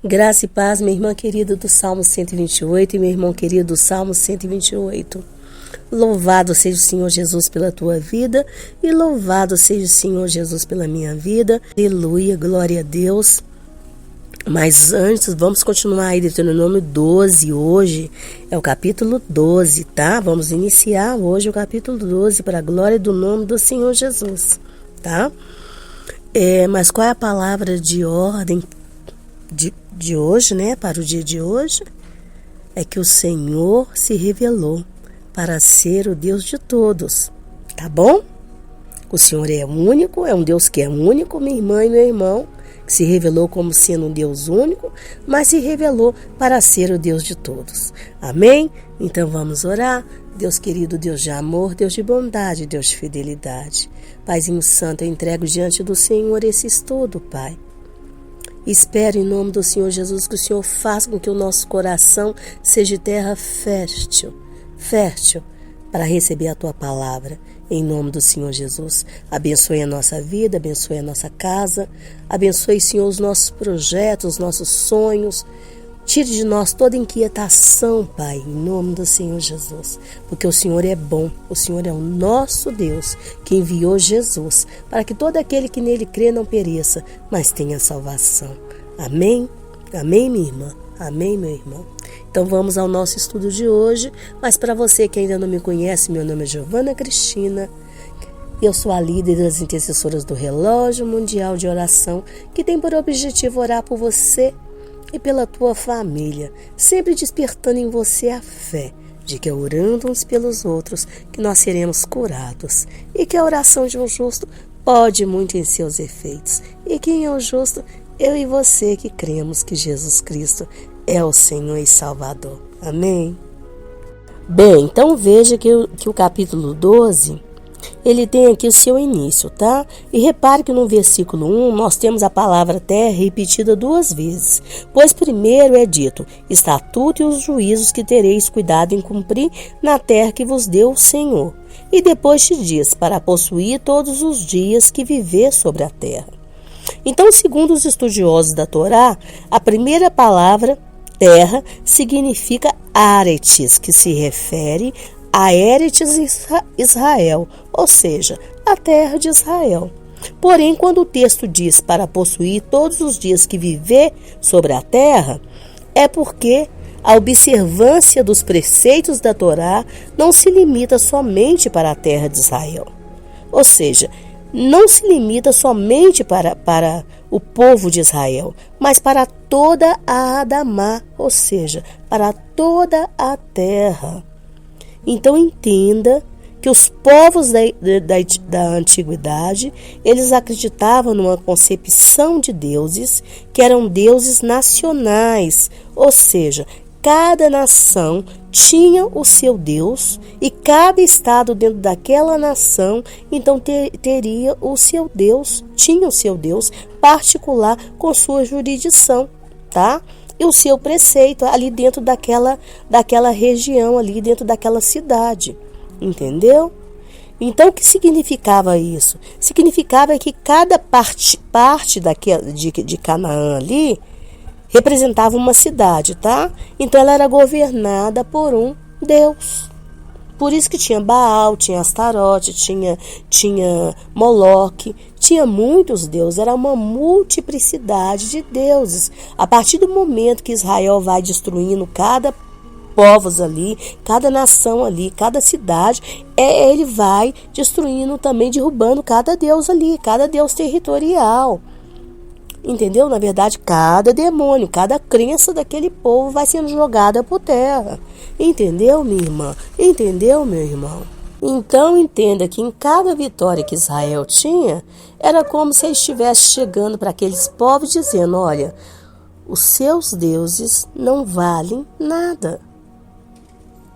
Graça e paz, minha irmã querida do Salmo 128 e meu irmão querido do Salmo 128. Louvado seja o Senhor Jesus pela tua vida e louvado seja o Senhor Jesus pela minha vida. Aleluia, glória a Deus. Mas antes, vamos continuar aí, Deuteronômio 12, hoje é o capítulo 12, tá? Vamos iniciar hoje o capítulo 12 para a glória do nome do Senhor Jesus, tá? Mas qual é a palavra de ordem de hoje, né? Para o dia de hoje? É que o Senhor se revelou para ser o Deus de todos, tá bom? O Senhor é único, é um Deus que é único, minha irmã e meu irmão, que se revelou como sendo um Deus único, mas se revelou para ser o Deus de todos. Amém? Então vamos orar. Deus querido, Deus de amor, Deus de bondade, Deus de fidelidade. Paizinho Santo, eu entrego diante do Senhor esse estudo, Pai. Espero em nome do Senhor Jesus que o Senhor faça com que o nosso coração seja terra fértil para receber a Tua palavra. Em nome do Senhor Jesus, abençoe a nossa vida, abençoe a nossa casa, abençoe, Senhor, os nossos projetos, os nossos sonhos. Tire de nós toda inquietação, Pai, em nome do Senhor Jesus, porque o Senhor é bom, o Senhor é o nosso Deus, que enviou Jesus, para que todo aquele que nele crê não pereça, mas tenha salvação. Amém? Amém, minha irmã? Amém, meu irmão? Então vamos ao nosso estudo de hoje, mas para você que ainda não me conhece, meu nome é Giovana Cristina, eu sou a líder das intercessoras do Relógio Mundial de Oração, que tem por objetivo orar por você e pela tua família, sempre despertando em você a fé de que é orando uns pelos outros que nós seremos curados e que a oração de um justo pode muito em seus efeitos. E quem é o justo? Eu e você que cremos que Jesus Cristo é o Senhor e Salvador. Amém? Bem, então veja que o capítulo 12, ele tem aqui o seu início, tá? E repare que no versículo 1 nós temos a palavra terra repetida 2 vezes. Pois primeiro é dito, estatuto e os juízos que tereis cuidado em cumprir na terra que vos deu o Senhor. E depois te diz, para possuir todos os dias que viver sobre a terra. Então, segundo os estudiosos da Torá, a primeira palavra, terra, significa Áretes, que se refere a Éretes Israel, ou seja, a terra de Israel. Porém, quando o texto diz para possuir todos os dias que viver sobre a terra, é porque a observância dos preceitos da Torá não se limita somente para a terra de Israel. Ou seja, não se limita somente para o povo de Israel, mas para toda a Adamá, ou seja, para toda a terra. Então entenda que os povos da antiguidade, eles acreditavam numa concepção de deuses que eram deuses nacionais, ou seja, cada nação tinha o seu Deus e cada estado dentro daquela nação, então teria o seu Deus, tinha o seu Deus particular com sua jurisdição, tá? E o seu preceito ali dentro daquela região, ali dentro daquela cidade, entendeu? Então o que significava isso? Significava que cada parte de Canaã ali representava uma cidade, tá? Então ela era governada por um Deus. Por isso que tinha Baal, tinha Astarote, tinha Moloque, tinha muitos deuses, era uma multiplicidade de deuses. A partir do momento que Israel vai destruindo cada povos ali, cada nação ali, cada cidade, ele vai destruindo também, derrubando cada deus ali, cada deus territorial. Entendeu? Na verdade, cada demônio, cada crença daquele povo vai sendo jogada por terra. Entendeu, minha irmã? Entendeu, meu irmão? Então, entenda que em cada vitória que Israel tinha, era como se ele estivesse chegando para aqueles povos dizendo, olha, os seus deuses não valem nada.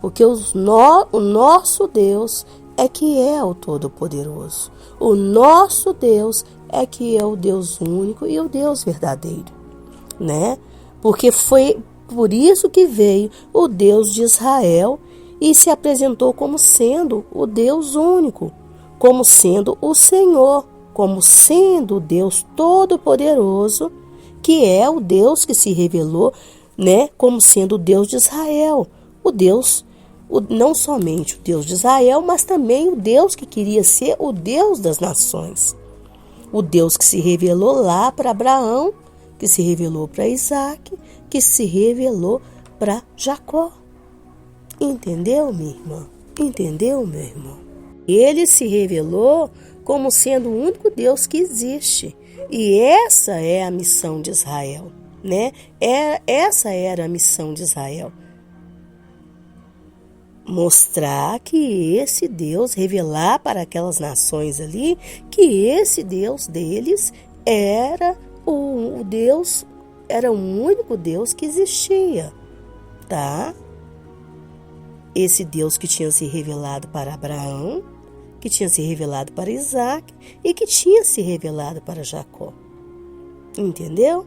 Porque o nosso Deus é que é o Todo-Poderoso. O nosso Deus é que é o Deus único e o Deus verdadeiro, né? Porque foi por isso que veio o Deus de Israel e se apresentou como sendo o Deus único, como sendo o Senhor, como sendo o Deus Todo-Poderoso que é o Deus que se revelou, né, como sendo o Deus de Israel, não somente o Deus de Israel, mas também o Deus que queria ser o Deus das nações. O Deus que se revelou lá para Abraão, que se revelou para Isaac, que se revelou para Jacó. Entendeu, minha irmã? Entendeu, meu irmão? Ele se revelou como sendo o único Deus que existe. E essa é a missão de Israel, né? Essa era a missão de Israel. Mostrar que esse Deus, revelar para aquelas nações ali, que esse Deus deles era o Deus, era o único Deus que existia, tá? Esse Deus que tinha se revelado para Abraão, que tinha se revelado para Isaac e que tinha se revelado para Jacó. Entendeu?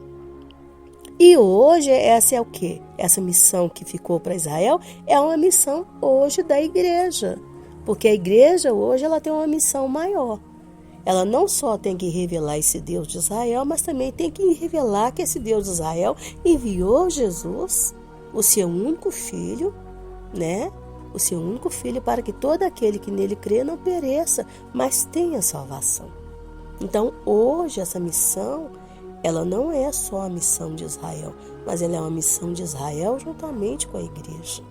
E hoje essa é o quê? Essa missão que ficou para Israel é uma missão hoje da igreja. Porque a igreja hoje ela tem uma missão maior. Ela não só tem que revelar esse Deus de Israel, mas também tem que revelar que esse Deus de Israel enviou Jesus, o seu único filho, né? O seu único filho para que todo aquele que nele crê não pereça, mas tenha salvação. Então hoje essa missão, ela não é só a missão de Israel, mas ela é uma missão de Israel juntamente com a igreja.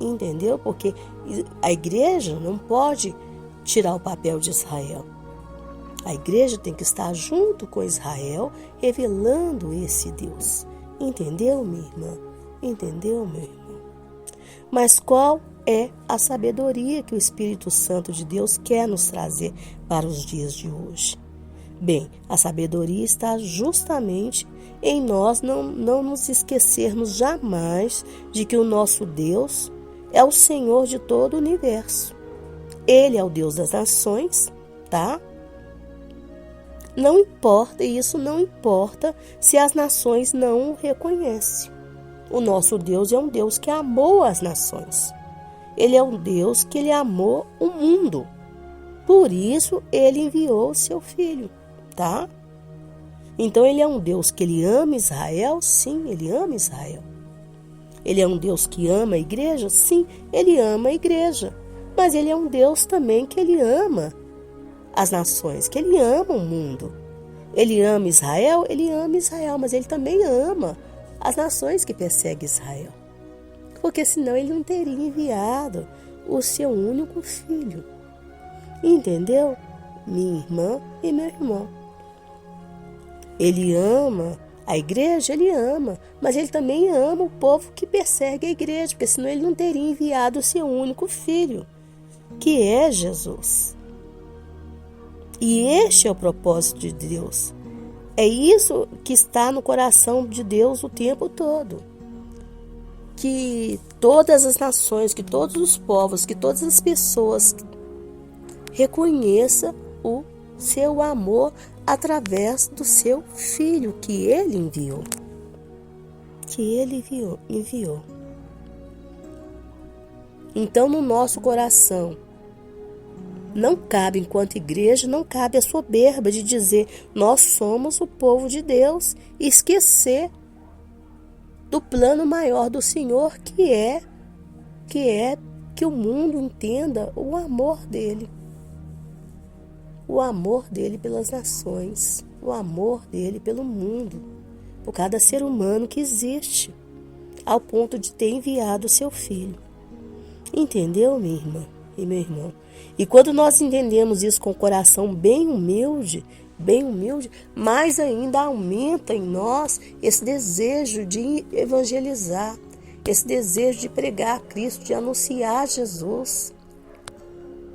Entendeu? Porque a igreja não pode tirar o papel de Israel. A igreja tem que estar junto com Israel, revelando esse Deus. Entendeu, minha irmã? Entendeu, meu irmão? Mas qual é a sabedoria que o Espírito Santo de Deus quer nos trazer para os dias de hoje? Bem, a sabedoria está justamente em nós não nos esquecermos jamais de que o nosso Deus é o Senhor de todo o universo. Ele é o Deus das nações, tá? Não importa, e isso não importa se as nações não o reconhecem. O nosso Deus é um Deus que amou as nações. Ele é um Deus que ele amou o mundo. Por isso, ele enviou o seu filho, tá? Então, ele é um Deus que ele ama Israel? Sim, ele ama Israel. Ele é um Deus que ama a igreja? Sim, ele ama a igreja. Mas ele é um Deus também que ele ama as nações, que ele ama o mundo. Ele ama Israel? Ele ama Israel, mas ele também ama as nações que perseguem Israel. Porque senão ele não teria enviado o seu único filho. Entendeu? Minha irmã e meu irmão. Ele ama a igreja, ele ama, mas ele também ama o povo que persegue a igreja, porque senão ele não teria enviado o seu único filho, que é Jesus. E este é o propósito de Deus. É isso que está no coração de Deus o tempo todo. Que todas as nações, que todos os povos, que todas as pessoas reconheçam o seu amor através do seu filho que ele enviou. Que ele enviou. Então, no nosso coração, não cabe, enquanto igreja, não cabe a soberba de dizer nós somos o povo de Deus e esquecer do plano maior do Senhor, que é que o mundo entenda o amor dele. O amor dele pelas nações, o amor dele pelo mundo, por cada ser humano que existe, ao ponto de ter enviado o seu filho. Entendeu, minha irmã e meu irmão? E quando nós entendemos isso com o coração bem humilde, mais ainda aumenta em nós esse desejo de evangelizar, esse desejo de pregar a Cristo, de anunciar Jesus,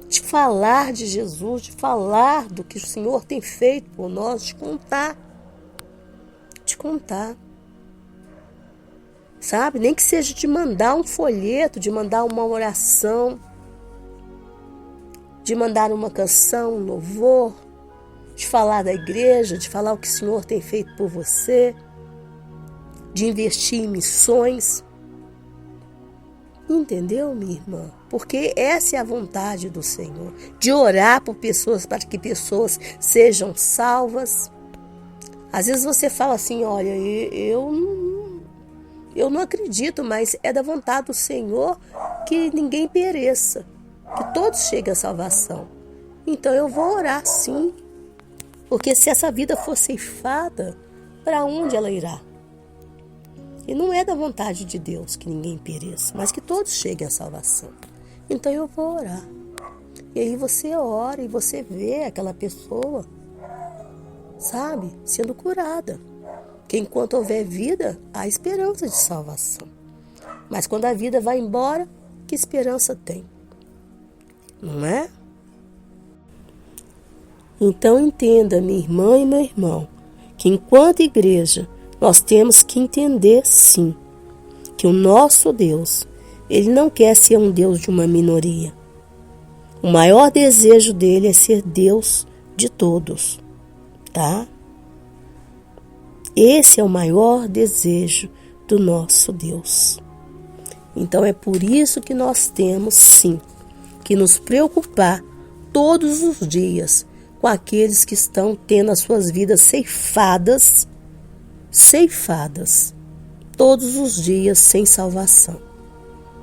de falar de Jesus, de falar do que o Senhor tem feito por nós, de contar. Sabe? Nem que seja de mandar um folheto, de mandar uma oração, de mandar uma canção, um louvor, de falar da igreja, de falar o que o Senhor tem feito por você, de investir em missões. Entendeu, minha irmã? Porque essa é a vontade do Senhor, de orar por pessoas para que pessoas sejam salvas. Às vezes você fala assim, olha, eu não acredito, mas é da vontade do Senhor que ninguém pereça, que todos cheguem à salvação. Então eu vou orar sim, porque se essa vida for ceifada, para onde ela irá? E não é da vontade de Deus que ninguém pereça, mas que todos cheguem à salvação. Então eu vou orar. E aí você ora e você vê aquela pessoa, sabe, sendo curada. Porque enquanto houver vida, há esperança de salvação. Mas quando a vida vai embora, que esperança tem? Não é? Então entenda, minha irmã e meu irmão, que enquanto igreja, nós temos que entender sim, que o nosso Deus, Ele não quer ser um Deus de uma minoria. O maior desejo dele é ser Deus de todos, tá? Esse é o maior desejo do nosso Deus. Então é por isso que nós temos sim que nos preocupar todos os dias com aqueles que estão tendo as suas vidas ceifadas todos os dias sem salvação,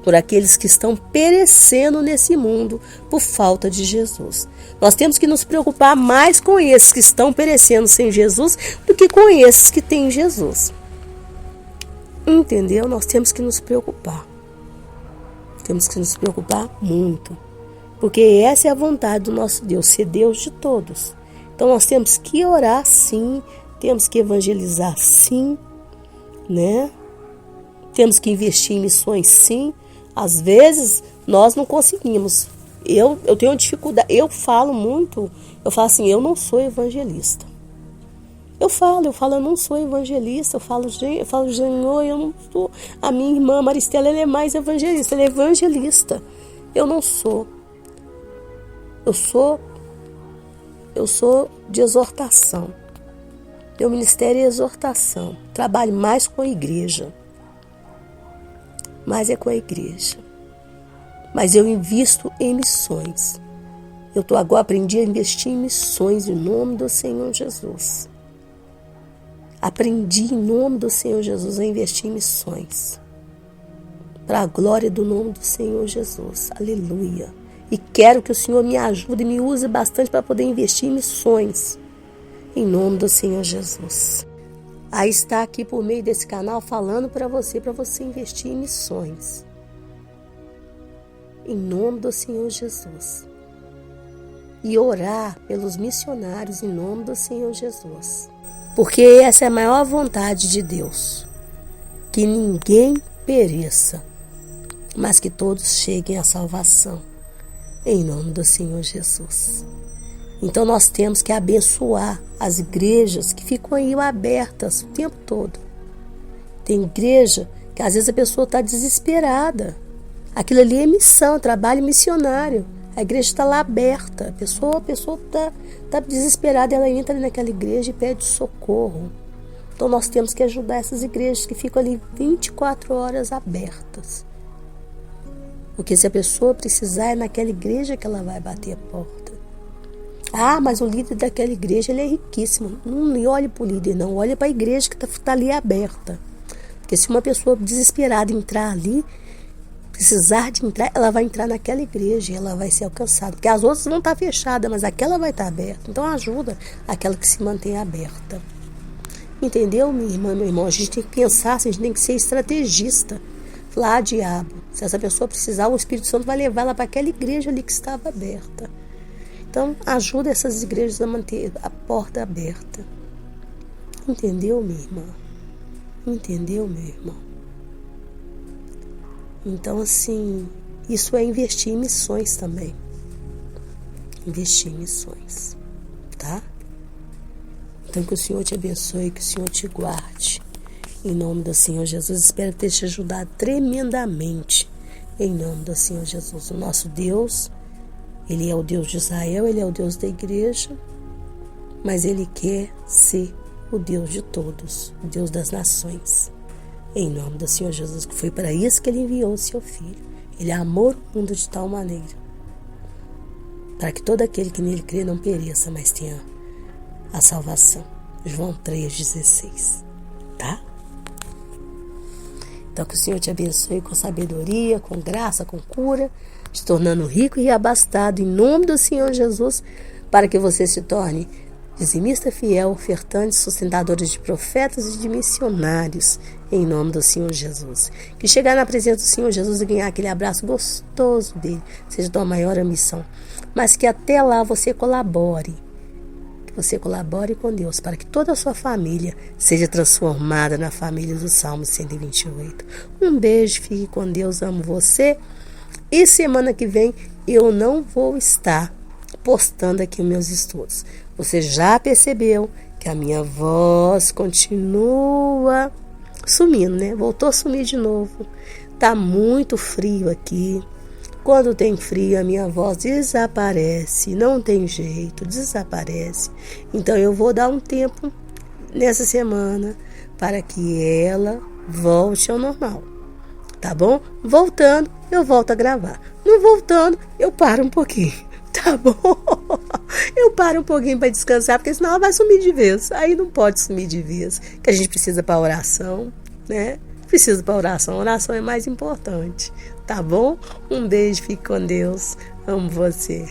por aqueles que estão perecendo nesse mundo por falta de Jesus. Nós temos que nos preocupar mais com esses que estão perecendo sem Jesus do que com esses que têm Jesus. Entendeu? Nós temos que nos preocupar. Temos que nos preocupar muito, porque essa é a vontade do nosso Deus, ser Deus de todos. Então nós temos que orar sim, temos que evangelizar sim, né? Temos que investir em missões sim. Às vezes nós não conseguimos. Eu tenho dificuldade, eu falo assim, eu não sou evangelista. Eu não sou evangelista, eu falo, Senhor, eu não sou. A minha irmã Maristela, ela é mais evangelista, ela é evangelista. Eu não sou. Eu sou de exortação. Meu ministério é exortação. Trabalho mais com a igreja. Mais é com a igreja. Mas eu invisto em missões. Agora aprendi a investir em missões em nome do Senhor Jesus. Aprendi em nome do Senhor Jesus a investir em missões. Para a glória do nome do Senhor Jesus. Aleluia. E quero que o Senhor me ajude e me use bastante para poder investir em missões. Em nome do Senhor Jesus. Aí está aqui por meio desse canal falando para você investir em missões. Em nome do Senhor Jesus. E orar pelos missionários em nome do Senhor Jesus. Porque essa é a maior vontade de Deus. Que ninguém pereça, mas que todos cheguem à salvação. Em nome do Senhor Jesus. Então nós temos que abençoar as igrejas que ficam aí abertas o tempo todo. Tem igreja que às vezes a pessoa está desesperada. Aquilo ali é missão, trabalho missionário. A igreja está lá aberta. A pessoa está desesperada, ela entra naquela igreja e pede socorro. Então nós temos que ajudar essas igrejas que ficam ali 24 horas abertas. Porque se a pessoa precisar, é naquela igreja que ela vai bater a porta. Ah, mas o líder daquela igreja, ele é riquíssimo. Não olhe para o líder, não. Olhe para a igreja que está ali aberta. Porque se uma pessoa desesperada entrar ali, precisar de entrar, ela vai entrar naquela igreja e ela vai ser alcançada. Porque as outras vão estar fechadas, mas aquela vai estar aberta. Então ajuda aquela que se mantém aberta. Entendeu, minha irmã, meu irmão? A gente tem que pensar, a gente tem que ser estrategista. Lá, diabo, se essa pessoa precisar, o Espírito Santo vai levar ela para aquela igreja ali que estava aberta. Então, ajuda essas igrejas a manter a porta aberta. Entendeu, minha irmã? Entendeu, meu irmão? Então, assim, isso é investir em missões também. Investir em missões, tá? Então, que o Senhor te abençoe, que o Senhor te guarde. Em nome do Senhor Jesus, espero ter te ajudado tremendamente. Em nome do Senhor Jesus, o nosso Deus, Ele é o Deus de Israel, Ele é o Deus da igreja, mas Ele quer ser o Deus de todos, o Deus das nações. Em nome do Senhor Jesus, que foi para isso que Ele enviou o seu Filho. Ele amou o mundo de tal maneira, para que todo aquele que nele crê não pereça, mas tenha a salvação. João 3,16. Tá? Então que o Senhor te abençoe com sabedoria, com graça, com cura, te tornando rico e abastado em nome do Senhor Jesus, para que você se torne dizimista fiel, ofertante, sustentadores de profetas e de missionários, em nome do Senhor Jesus. Que chegar na presença do Senhor Jesus e ganhar aquele abraço gostoso dele seja tua maior ambição. Mas que até lá você colabore. Que você colabore com Deus para que toda a sua família seja transformada na família do Salmo 128. Um beijo, fique com Deus, amo você. E semana que vem eu não vou estar postando aqui os meus estudos. Você já percebeu que a minha voz continua sumindo, né? Voltou a sumir de novo. Tá muito frio aqui. Quando tem frio, a minha voz desaparece. Não tem jeito, desaparece. Então eu vou dar um tempo nessa semana para que ela volte ao normal. Tá bom? Voltando, eu volto a gravar. Não voltando, eu paro um pouquinho. Tá bom? Eu paro um pouquinho para descansar, porque senão ela vai sumir de vez. Aí não pode sumir de vez, que a gente precisa para oração, né? Precisa para oração. A oração é mais importante, tá bom? Um beijo, fique com Deus. Amo você.